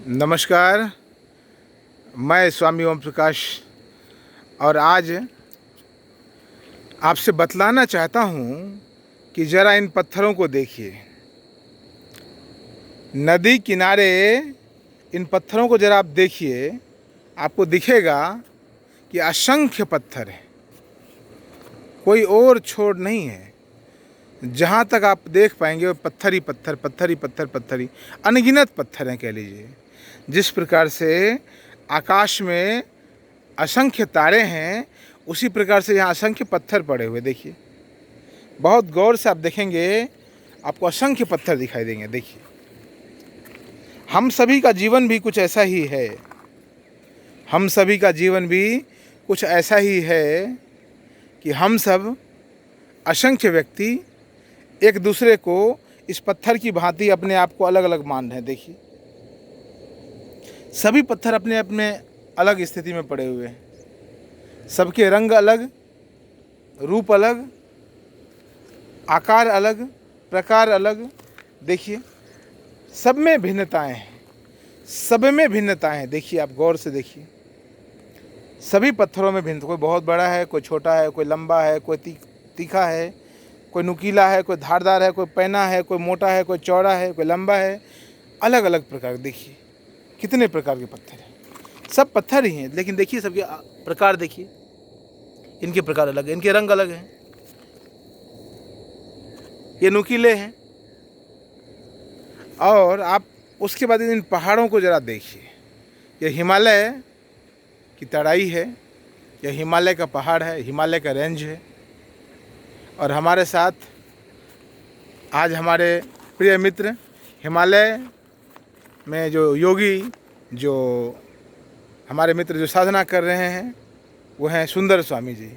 नमस्कार। मैं स्वामी ओम प्रकाश और आज आपसे बतलाना चाहता हूँ कि ज़रा इन पत्थरों को देखिए। नदी किनारे इन पत्थरों को ज़रा आप देखिए, आपको दिखेगा कि असंख्य पत्थर हैं, कोई और छोड़ नहीं है। जहाँ तक आप देख पाएंगे वो पत्थर ही पत्थर, पत्थर ही पत्थर, पत्थर ही, अनगिनत पत्थर हैं कह लीजिए। जिस प्रकार से आकाश में असंख्य तारे हैं, उसी प्रकार से यहाँ असंख्य पत्थर पड़े हुए देखिए। बहुत गौर से आप देखेंगे, आपको असंख्य पत्थर दिखाई देंगे। देखिए, हम सभी का जीवन भी कुछ ऐसा ही है। हम सभी का जीवन भी कुछ ऐसा ही है कि हम सब असंख्य व्यक्ति एक दूसरे को इस पत्थर की भांति अपने आप को अलग अलग मान रहे हैं। देखिए, सभी पत्थर अपने अपने अलग स्थिति में पड़े हुए हैं। सबके रंग अलग, रूप अलग, आकार अलग, प्रकार अलग। देखिए, सब में भिन्नताएं हैं, सब में भिन्नताएं हैं। देखिए, आप गौर से देखिए, सभी पत्थरों में भिन्न, कोई बहुत बड़ा है, कोई छोटा है, कोई लंबा है, कोई तीखा है, कोई नुकीला है, कोई धारदार है, कोई पैना है, कोई मोटा है, कोई चौड़ा है, कोई लंबा है। अलग अलग प्रकार। देखिए कितने प्रकार के पत्थर हैं। सब पत्थर ही हैं, लेकिन देखिए सबके प्रकार देखिए, इनके प्रकार अलग हैं, इनके रंग अलग हैं। ये नुकीले हैं। और आप उसके बाद इन पहाड़ों को ज़रा देखिए। यह हिमालय की तराई है, यह हिमालय का पहाड़ है, हिमालय का रेंज है। और हमारे साथ आज हमारे प्रिय मित्र हिमालय में जो योगी, जो हमारे मित्र जो साधना कर रहे हैं, वो हैं सुंदर स्वामी जी।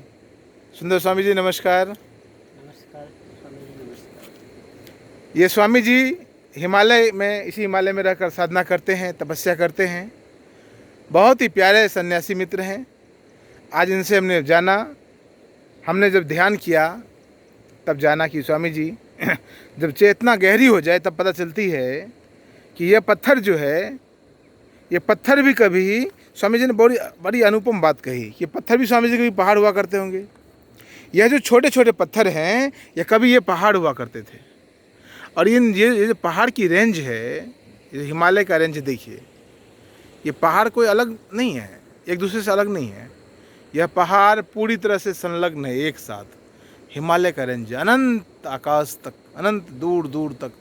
सुंदर स्वामी जी नमस्कार। नमस्कार स्वामी जी, नमस्कार। ये स्वामी जी हिमालय में, इसी हिमालय में रहकर साधना करते हैं, तपस्या करते हैं। बहुत ही प्यारे सन्यासी मित्र हैं। आज इनसे हमने जाना, हमने जब ध्यान किया तब जाना कि स्वामी जी जब चेतना गहरी हो जाए तब पता चलती है कि यह पत्थर जो है, ये पत्थर भी कभी, स्वामी जी ने बड़ी बड़ी अनुपम बात कही कि पत्थर भी स्वामी जी कभी पहाड़ हुआ करते होंगे। यह जो छोटे छोटे पत्थर हैं, ये कभी ये पहाड़ हुआ करते थे। और ये जो पहाड़ की रेंज है, ये हिमालय का रेंज देखिए, ये पहाड़ कोई अलग नहीं है, एक दूसरे से अलग नहीं है। यह पहाड़ पूरी तरह से संलग्न है एक साथ। हिमालय का रेंज अनंत आकाश तक, अनंत दूर दूर तक,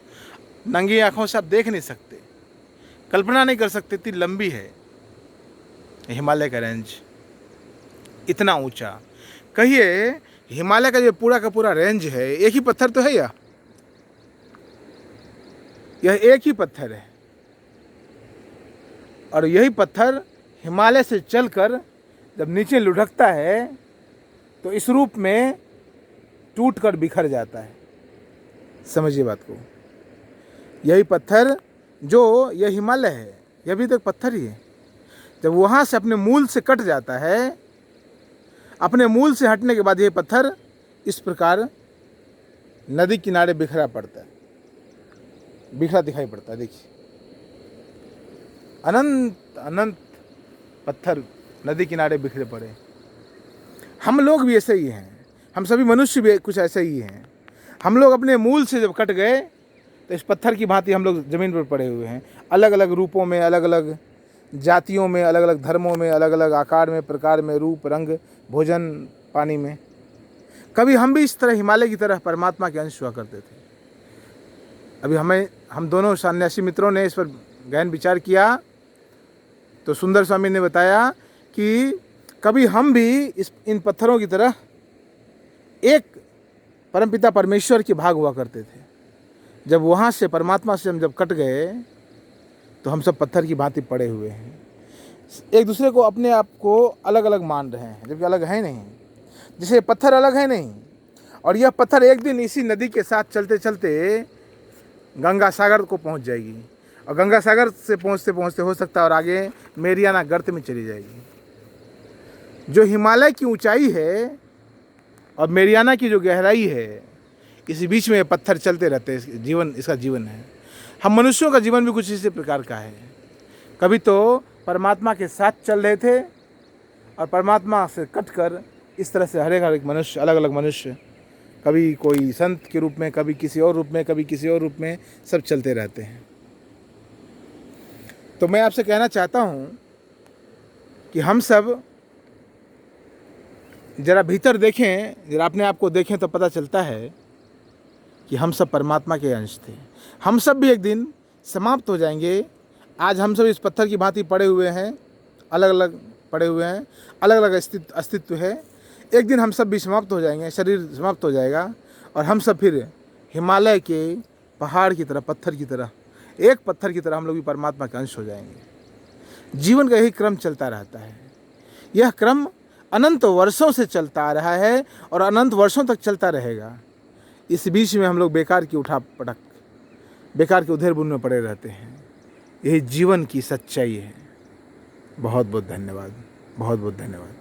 नंगी आंखों से आप देख नहीं सकते, कल्पना नहीं कर सकते, इतनी लंबी है हिमालय का रेंज, इतना ऊंचा। कहिए, हिमालय का जो पूरा का पूरा रेंज है, एक ही पत्थर तो है यह एक ही पत्थर है। और यही पत्थर हिमालय से चलकर जब नीचे लुढ़कता है तो इस रूप में टूट कर बिखर जाता है। समझिए बात को। यही पत्थर जो यह हिमालय है, यह भी तो एक पत्थर ही है। जब वहाँ से अपने मूल से कट जाता है, अपने मूल से हटने के बाद यह पत्थर इस प्रकार नदी किनारे बिखरा पड़ता है, बिखरा दिखाई पड़ता है। देखिए, अनंत अनंत पत्थर नदी किनारे बिखरे पड़े। हम लोग भी ऐसे ही हैं, हम सभी मनुष्य भी कुछ ऐसे ही हैं। हम लोग अपने मूल से जब कट गए तो इस पत्थर की भांति हम लोग ज़मीन पर पड़े हुए हैं, अलग अलग रूपों में, अलग अलग जातियों में, अलग अलग धर्मों में, अलग अलग आकार में, प्रकार में, रूप, रंग, भोजन, पानी में। कभी हम भी इस तरह हिमालय की तरह परमात्मा के अंश हुआ करते थे। अभी हम दोनों सन्यासी मित्रों ने इस पर गहन विचार किया तो सुंदर स्वामी ने बताया कि कभी हम भी इन पत्थरों की तरह एक परमपिता परमेश्वर के भाग हुआ करते थे। जब वहाँ से परमात्मा से हम जब कट गए तो हम सब पत्थर की भांति पड़े हुए हैं, एक दूसरे को, अपने आप को अलग अलग मान रहे हैं, जबकि अलग है नहीं। जैसे पत्थर अलग है नहीं, और यह पत्थर एक दिन इसी नदी के साथ चलते चलते गंगा सागर को पहुँच जाएगी, और गंगा सागर से पहुँचते पहुँचते हो सकता है और आगे मेरियाना गर्त में चली जाएगी। जो हिमालय की ऊंचाई है और मेरियाना की जो गहराई है, इसी बीच में पत्थर चलते रहते हैं। जीवन, इसका जीवन है। हम मनुष्यों का जीवन भी कुछ इसी प्रकार का है। कभी तो परमात्मा के साथ चल रहे थे और परमात्मा से कटकर इस तरह से हर एक मनुष्य, अलग अलग मनुष्य, कभी कोई संत के रूप में, कभी किसी और रूप में, कभी किसी और रूप में, सब चलते रहते हैं। तो मैं आपसे कहना चाहता हूँ कि हम सब ज़रा भीतर देखें, ज़रा अपने आप को देखें तो पता चलता है कि हम सब परमात्मा के अंश थे। हम सब भी एक दिन समाप्त हो जाएंगे। आज हम सब इस पत्थर की भांति पड़े हुए हैं, अलग अलग पड़े हुए हैं, अलग अलग अस्तित्व है। एक दिन हम सब भी समाप्त हो जाएंगे, शरीर समाप्त हो जाएगा और हम सब फिर हिमालय के पहाड़ की तरह, पत्थर की तरह, एक पत्थर की तरह हम लोग भी परमात्मा के अंश हो जाएंगे। जीवन का यही क्रम चलता रहता है। यह क्रम अनंत वर्षों से चलता आ रहा है और अनंत वर्षों तक चलता रहेगा। इस बीच में हम लोग बेकार की उठा पटक, बेकार के उधेड़ बुन में पड़े रहते हैं। यही जीवन की सच्चाई है। बहुत बहुत धन्यवाद, बहुत बहुत धन्यवाद।